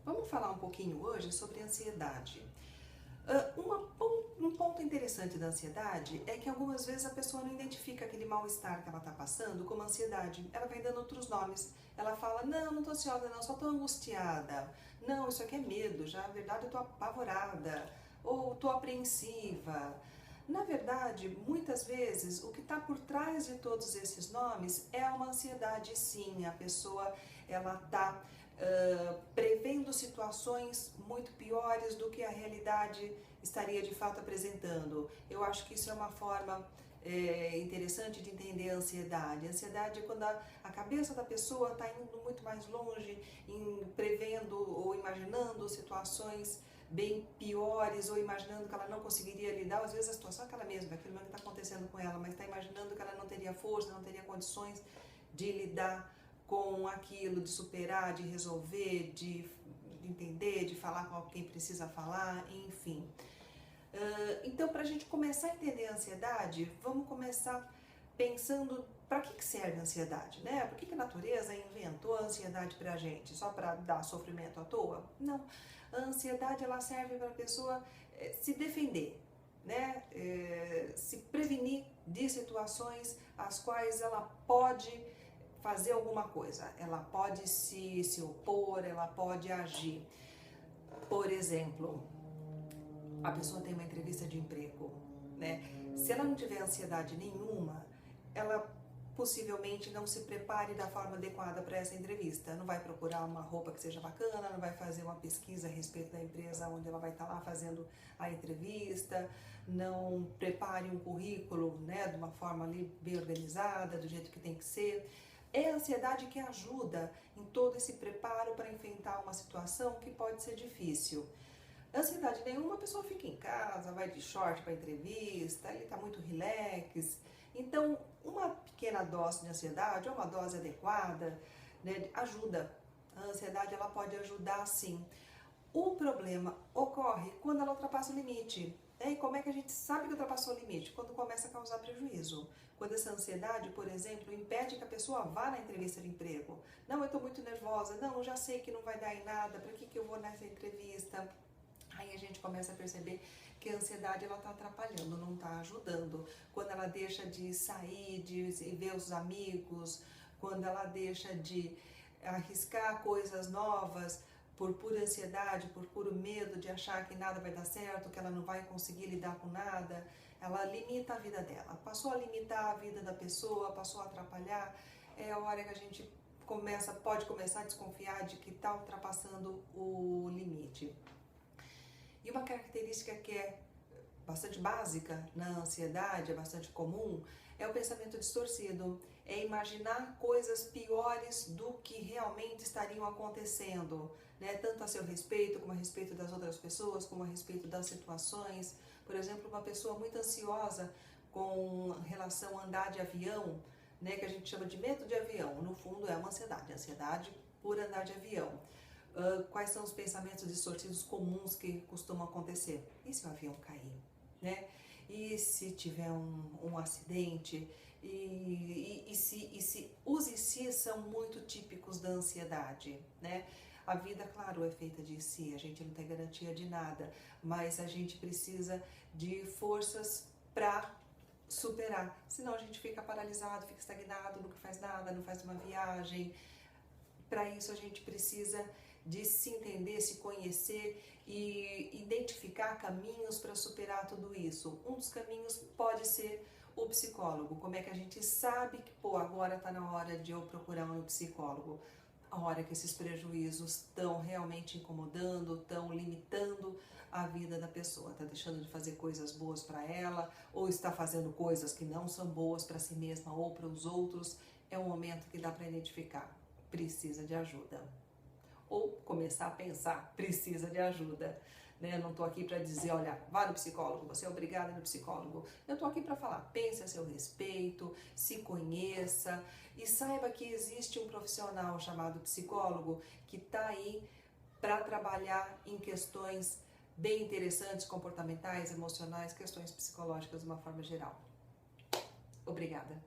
Vamos falar um pouquinho hoje sobre ansiedade. Um ponto interessante da ansiedade é que algumas vezes a pessoa não identifica aquele mal-estar que ela está passando como ansiedade. Ela vai dando outros nomes. Ela fala, não estou ansiosa não, só estou angustiada. Não, isso aqui é medo, já na verdade eu estou apavorada. Ou estou apreensiva. Na verdade, muitas vezes, o que está por trás de todos esses nomes é uma ansiedade, sim. A pessoa ela está prevendo situações muito piores do que a realidade estaria de fato apresentando. Eu acho que isso é uma forma interessante de entender a ansiedade. A ansiedade é quando a cabeça da pessoa está indo muito mais longe, prevendo ou imaginando situações bem piores, ou imaginando que ela não conseguiria lidar. Às vezes a situação é aquela mesma, aquilo mesmo que está acontecendo com ela, mas está imaginando que ela não teria força, não teria condições de lidar com aquilo, de superar, de resolver, de entender, de falar com quem precisa falar, enfim. Então, para a gente começar a entender a ansiedade, vamos começar pensando para que serve a ansiedade, né? Por que a natureza inventou a ansiedade para a gente? Só para dar sofrimento à toa? Não. A ansiedade ela serve para a pessoa se defender, né? Se prevenir de situações às quais ela pode fazer alguma coisa, ela pode se opor, ela pode agir. Por exemplo, a pessoa tem uma entrevista de emprego, né? Se ela não tiver ansiedade nenhuma, ela possivelmente não se prepare da forma adequada para essa entrevista. Não vai procurar uma roupa que seja bacana, não vai fazer uma pesquisa a respeito da empresa onde ela vai estar lá fazendo a entrevista, não prepare um currículo, né, de uma forma ali bem organizada, do jeito que tem que ser. É a ansiedade que ajuda em todo esse preparo para enfrentar uma situação que pode ser difícil. Ansiedade nenhuma, a pessoa fica em casa, vai de short para a entrevista, ele está muito relax. Então, uma pequena dose de ansiedade, ou uma dose adequada, né, ajuda. A ansiedade ela pode ajudar sim. O problema ocorre quando ela ultrapassa o limite. E como é que a gente sabe que ultrapassou o limite? Quando começa a causar prejuízo. Quando essa ansiedade, por exemplo, impede que a pessoa vá na entrevista de emprego. Não, eu estou muito nervosa. Não, eu já sei que não vai dar em nada. Para que eu vou nessa entrevista? Aí a gente começa a perceber que a ansiedade ela está atrapalhando, não está ajudando. Quando ela deixa de sair, de ver os amigos, quando ela deixa de arriscar coisas novas por pura ansiedade, por puro medo de achar que nada vai dar certo, que ela não vai conseguir lidar com nada, ela limita a vida dela. Passou a limitar a vida da pessoa, passou a atrapalhar, é a hora que a gente pode começar a desconfiar de que está ultrapassando o limite. E uma característica que é bastante básica na ansiedade, é bastante comum, é o pensamento distorcido. É imaginar coisas piores do que realmente estariam acontecendo, né? Tanto a seu respeito, como a respeito das outras pessoas, como a respeito das situações. Por exemplo, uma pessoa muito ansiosa com relação a andar de avião, né? Que a gente chama de medo de avião. No fundo é uma ansiedade por andar de avião. Quais são os pensamentos distorcidos comuns que costumam acontecer? E se o avião cair? Né? E se tiver um acidente? E se os e se são muito típicos da ansiedade, né? A vida, claro, é feita de si, a gente não tem garantia de nada, mas a gente precisa de forças para superar, senão a gente fica paralisado, fica estagnado, nunca faz nada, não faz uma viagem. Para isso a gente precisa de se entender, se conhecer e identificar caminhos para superar tudo isso. Um dos caminhos pode ser o psicólogo. Como é que a gente sabe que, agora está na hora de eu procurar um psicólogo? A hora que esses prejuízos estão realmente incomodando, estão limitando a vida da pessoa, está deixando de fazer coisas boas para ela, ou está fazendo coisas que não são boas para si mesma ou para os outros. É um momento que dá para identificar. Precisa de ajuda. Ou começar a pensar, precisa de ajuda. Né? Eu não estou aqui para dizer, olha, vá no psicólogo, você é obrigada a ir no psicólogo. Eu estou aqui para falar, pense a seu respeito, se conheça e saiba que existe um profissional chamado psicólogo que está aí para trabalhar em questões bem interessantes, comportamentais, emocionais, questões psicológicas de uma forma geral. Obrigada.